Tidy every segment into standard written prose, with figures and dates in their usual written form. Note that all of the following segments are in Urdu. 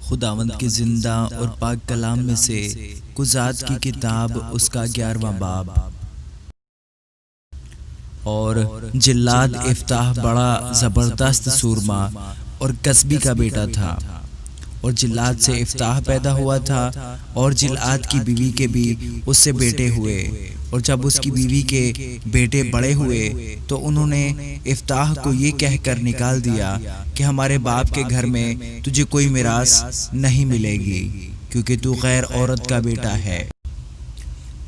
خداوند کے زندہ اور پاک کلام میں سے قضات کی کتاب اس کا 11واں باب۔ اور جلاد افتاح بڑا زبردست سورما اور کسبی کا بیٹا تھا، اور جلاد سے افتاح پیدا ہوا تھا، اور جلاد کی بیوی کے بھی اس سے بیٹے ہوئے۔ اور جب اس کی بیوی کے بیٹے بڑے ہوئے تو انہوں نے افتاح کو یہ کہہ کر نکال دیا کہ ہمارے باپ کے گھر میں تجھے کوئی میراث نہیں ملے گی، کیونکہ تو غیر عورت کا بیٹا ہے۔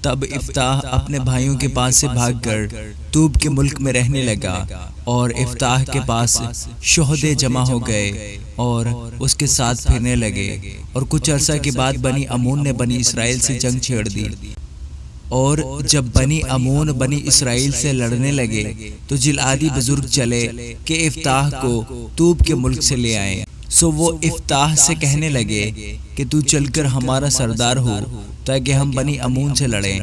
تب افتاح اپنے بھائیوں کے پاس سے بھاگ کر توب کے ملک میں رہنے لگا، اور افتاح کے پاس شہدے جمع ہو گئے اور اس کے ساتھ پھرنے لگے۔ اور کچھ عرصہ کے بعد بنی امون نے بنی اسرائیل سے جنگ چھیڑ دی، اور جب بنی امون بنی اسرائیل سے لڑنے لگے تو جلعادی بزرگ چلے کہ افتاح کو توب کے ملک سے لے آئیں۔ سو وہ افتاح سے کہنے لگے کہ تو چل کر ہمارا سردار ہو تاکہ ہم بنی امون سے لڑیں۔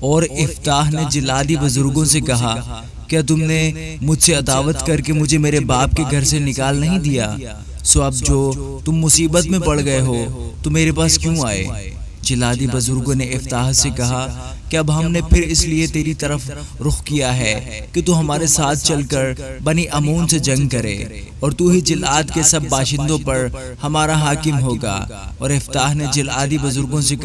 اور افتاح نے جلعادی بزرگوں سے کہا، کیا تم نے مجھ سے عداوت کر کے مجھے میرے باپ کے گھر سے نکال نہیں دیا؟ سو اب جو تم مصیبت میں پڑ گئے ہو تو میرے پاس کیوں آئے؟ جلعادی بزرگوں نے افتاح سے کہا کہ اب ہم نے پھر اس لیے تیری طرف رخ کیا ہے کہ تو ہمارے ساتھ چل کر بنی امون سے جنگ کرے، اور تو ہی جلعاد کے سب باشندوں پر ہمارا حاکم ہوگا۔ اور افتاح نے جلعادی بزرگوں سے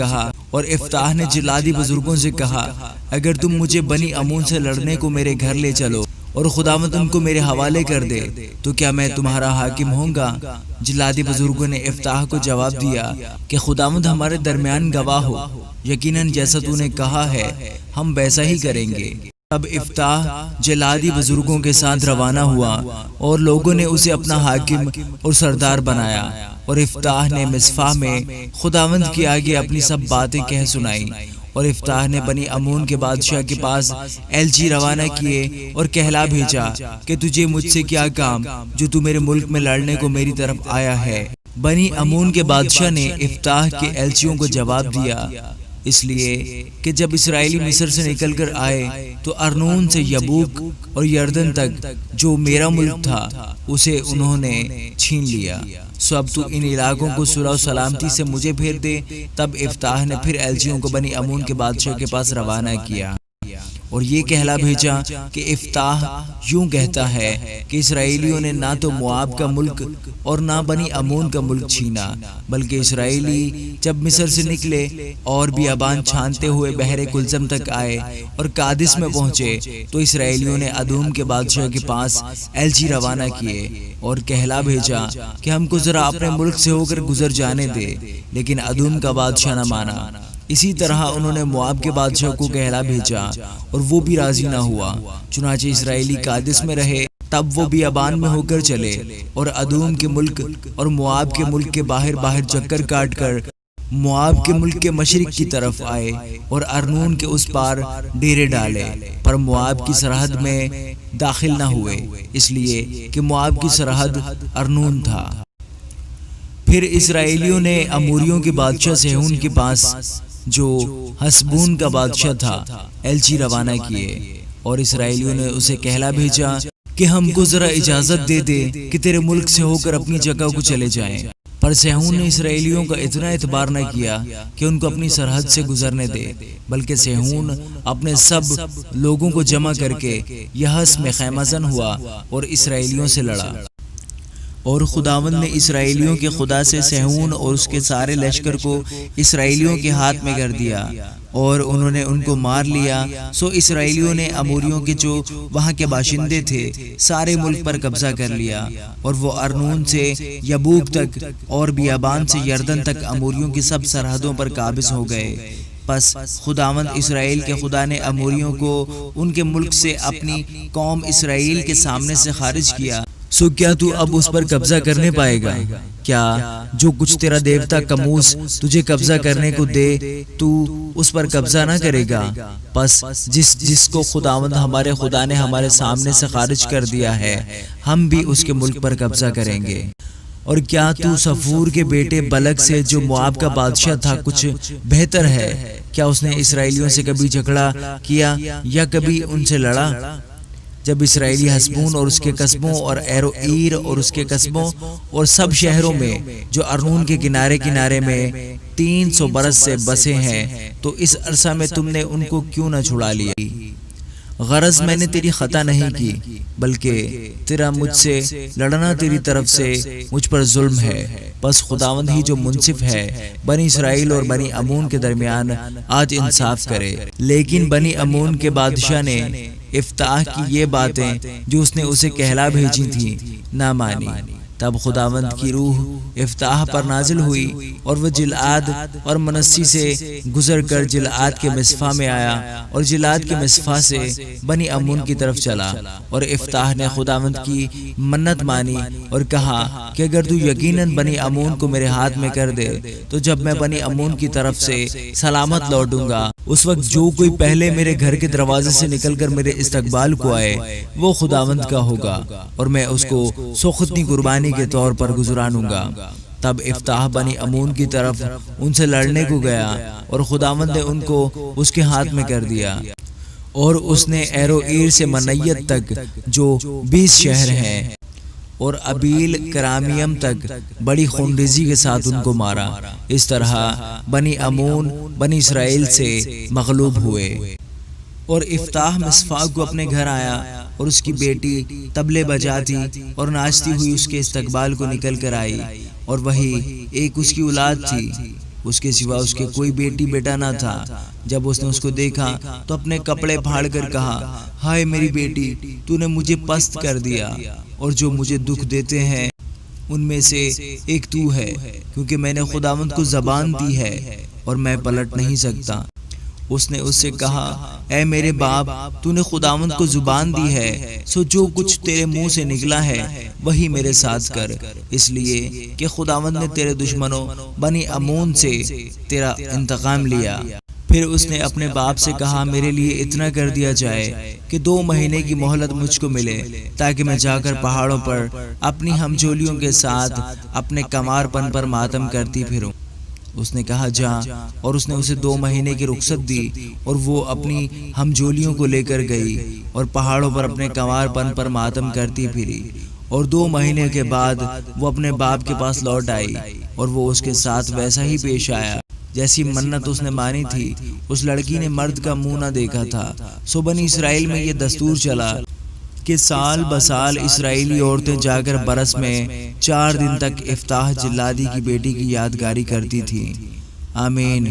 کہا اگر تم مجھے بنی امون سے لڑنے کو میرے گھر لے چلو اور خداوند ان کو میرے حوالے کر دے تو کیا میں تمہارا حاکم ہوں گا؟ جلعادی بزرگوں نے افتاح کو جواب دیا کہ خداوند ہمارے درمیان گواہ ہو، یقیناً جیسا تو نے کہا ہے ہم ویسا ہی کریں گے۔ تب افتاح جلعادی بزرگوں کے ساتھ روانہ ہوا، اور لوگوں نے اسے اپنا حاکم اور سردار بنایا۔ اور افتاح نے مصفا میں خداوند کے آگے اپنی سب باتیں کہہ سنائیں۔ اور افتاح نے بنی امون کے بادشاہ کے پاس ایلچی روانہ کیے اور کہلا بھیجا کہ تجھے مجھ سے کیا کام جو تو میرے ملک میں لڑنے کو میری طرف آیا ہے؟ بنی امون کے بادشاہ نے افتاح کے ایلچیوں کو جواب دیا، اس لیے کہ جب اسرائیلی مصر سے نکل کر آئے تو ارنون سے یبوک اور یردن تک جو میرا ملک تھا اسے انہوں نے چھین لیا۔ سو اب تو ان علاقوں کو صلح و سلامتی سے مجھے پھیر دے۔ تب افتاح نے پھر ایلچیوں کو بنی امون کے بادشاہ کے پاس روانہ کیا اور یہ کہلا بھیجا کہ افتاح یوں کہتا ہے کہ اسرائیلیوں نے نہ تو مواب کا ملک اور نہ بنی امون کا ملک چھینا، بلکہ اسرائیلی جب مصر سے نکلے اور بیابان چھانتے ہوئے بحر کلزم تک آئے اور قادس میں پہنچے تو اسرائیلیوں نے ادوم کے بادشاہ کے پاس ایلچی روانہ کیے اور کہلا بھیجا کہ ہم کو ذرا اپنے ملک سے ہو کر گزر جانے دے، لیکن ادوم کا بادشاہ نہ مانا۔ اسی طرح انہوں نے مواب کے بادشاہ کو کہلا بھیجا اور وہ بھی راضی نہ ہوا۔ چنانچہ اسرائیلی قادس میں رہے، تب وہ بیابان میں ہو کر چلے اور ادوم کے ملک اور مواب کے ملک کے باہر چکر کاٹ کر مواب کے ملک کے مشرق کی طرف آئے اور ارنون کے اس پار ڈیرے ڈالے، پر مواب کی سرحد میں داخل نہ ہوئے، اس لیے کہ مواب کی سرحد ارنون تھا۔ پھر اسرائیلیوں نے اموریوں کے بادشاہ سیہون کے پاس جو حسبون کا بادشاہ تھا ایلچی روانہ کیے، اور اسرائیلیوں نے اسے کہلا بھیجا کہ ہم کو ذرا اجازت دے دے کہ تیرے ملک سے ہو کر اپنی جگہ کو چلے جائیں۔ پر سیہون نے اسرائیلیوں کا اتنا اعتبار نہ کیا کہ ان کو اپنی سرحد سے گزرنے دے، بلکہ سیہون اپنے سب لوگوں کو جمع کر کے یحس میں خیمہ زن ہوا اور اسرائیلیوں سے لڑا۔ اور خداوند نے اسرائیلیوں کے خدا سے سیہون اور اس کے سارے لشکر کو اسرائیلیوں کے ہاتھ میں کر دیا، اور انہوں نے ان کو مار لیا۔ سو اسرائیلیوں نے اموریوں کے جو وہاں کے باشندے تھے سارے ملک پر قبضہ کر لیا، اور وہ ارنون سے یبوک تک اور بیابان سے یردن تک اموریوں کی سب سرحدوں پر قابض ہو گئے۔ پس خداوند اسرائیل کے خدا نے اموریوں کو ان کے ملک سے اپنی قوم اسرائیل کے سامنے سے خارج کیا۔ سو کیا تو اب اس پر قبضہ کرنے پائے گا؟ کیا جو کچھ تیرا دیوتا کموس تجھے قبضہ کرنے کو دے تو اس پر قبضہ نہ کرے گا؟ پس جس کو خداوند ہمارے خدا نے ہمارے سامنے سے خارج کر دیا ہے ہم بھی اس کے ملک پر قبضہ کریں گے۔ اور کیا تو صفور کے بیٹے بلک سے جو مواب کا بادشاہ تھا کچھ بہتر ہے؟ کیا اس نے اسرائیلیوں سے کبھی جھگڑا کیا یا کبھی ان سے لڑا؟ جب اسرائیلی حسبون اور اس کے قصبوں اور ایروئیر اور اس کے قصبوں اور سب شہروں میں جو ارنون کے کنارے کنارے میں 300 برس سے بسے ہیں، تو اس عرصہ میں تم نے ان کو کیوں نہ چھڑا لیا؟ غرض میں نے تیری خطا نہیں کی، بلکہ تیرا مجھ سے لڑنا تیری طرف سے مجھ پر ظلم ہے۔ بس خداوند ہی جو منصف ہے بنی اسرائیل اور بنی امون کے درمیان آج انصاف کرے۔ لیکن بنی امون کے بادشاہ نے افتاح کی یہ باتیں جو اس نے اسے کہلا بھیجی تھیں نہ مانی۔ تب خداوند کی روح افتاح پر نازل ہوئی اور وہ جلعاد اور منسی سے گزر کر جلعاد کے مصفا میں آیا اور جلعاد کے مصفا سے بنی امون کی طرف چلا، اور افتاح نے خداوند کی منت مانی اور کہا کہ اگر تو یقیناً بنی امون کو میرے ہاتھ میں کر دے تو جب میں بنی امون کی طرف سے سلامت لوٹوں گا، اس وقت جو کوئی پہلے میرے گھر کے دروازے سے نکل کر میرے استقبال کو آئے وہ خداوند کا ہوگا، اور میں اس کو سوختنی قربانی کے طور پر گزرانوں گا۔ تب افتاح بنی امون کی طرف ان سے لڑنے کو گیا اور خداوند نے ان کو اس کے ہاتھ میں کر دیا، اور اس نے ایروئیر سے منیت تک جو 20 شہر ہیں اور ابیل کرامیم تک بڑی خونریزی کے ساتھ ان کو مارا۔ اس طرح بنی امون بنی اسرائیل سے مغلوب ہوئے۔ اور افتاح مصفا کو اپنے گھر آیا اور اس کی بیٹی طبلے بجاتی اور ناچتی ہوئی اس کے استقبال کو نکل کر آئی، اور وہی ایک اس کی اولاد تھی، اس کے سوا اس کے کوئی بیٹی بیٹا نہ تھا۔ جب اس نے اس کو دیکھا تو اپنے کپڑے پھاڑ کر کہا، ہائے میری بیٹی، تو نے مجھے پست کر دیا، اور جو مجھے دکھ دیتے ہیں ان میں سے ایک تو ہے، کیونکہ میں نے خداوند کو زبان دی ہے اور میں پلٹ نہیں سکتا۔ اس نے اس سے کہا، اے میرے باپ، تو نے خداوند کو زبان دی ہے، سو جو کچھ تیرے منہ سے نکلا ہے وہی میرے ساتھ کر، اس لیے کہ خداوند نے تیرے دشمنوں بنی امون سے تیرا انتقام لیا۔ پھر اس نے اپنے باپ سے کہا، میرے لیے اتنا کر دیا جائے کہ 2 مہینے کی مہلت مجھ کو ملے، تاکہ میں جا کر پہاڑوں پر اپنی ہمجولیوں کے ساتھ اپنے کمار پن پر ماتم کرتی پھروں۔ اس نے کہا، جا، اور اس نے اسے 2 مہینے کی رخصت دی، اور وہ اپنی ہمجولیوں کو لے کر گئی اور پہاڑوں پر اپنے کنوار پن پر ماتم کرتی پھری، اور 2 مہینے کے بعد وہ اپنے باپ کے پاس لوٹ آئی، اور وہ اس کے ساتھ ویسا ہی پیش آیا جیسی منت اس نے مانی تھی۔ اس لڑکی نے مرد کا منہ نہ دیکھا تھا۔ سو بنی اسرائیل میں یہ دستور چلا کہ سال بسال اسرائیلی عورتیں جا کر برس میں 4 دن تک افتاح جلادی کی بیٹی کی یادگاری کرتی تھیں۔ آمین۔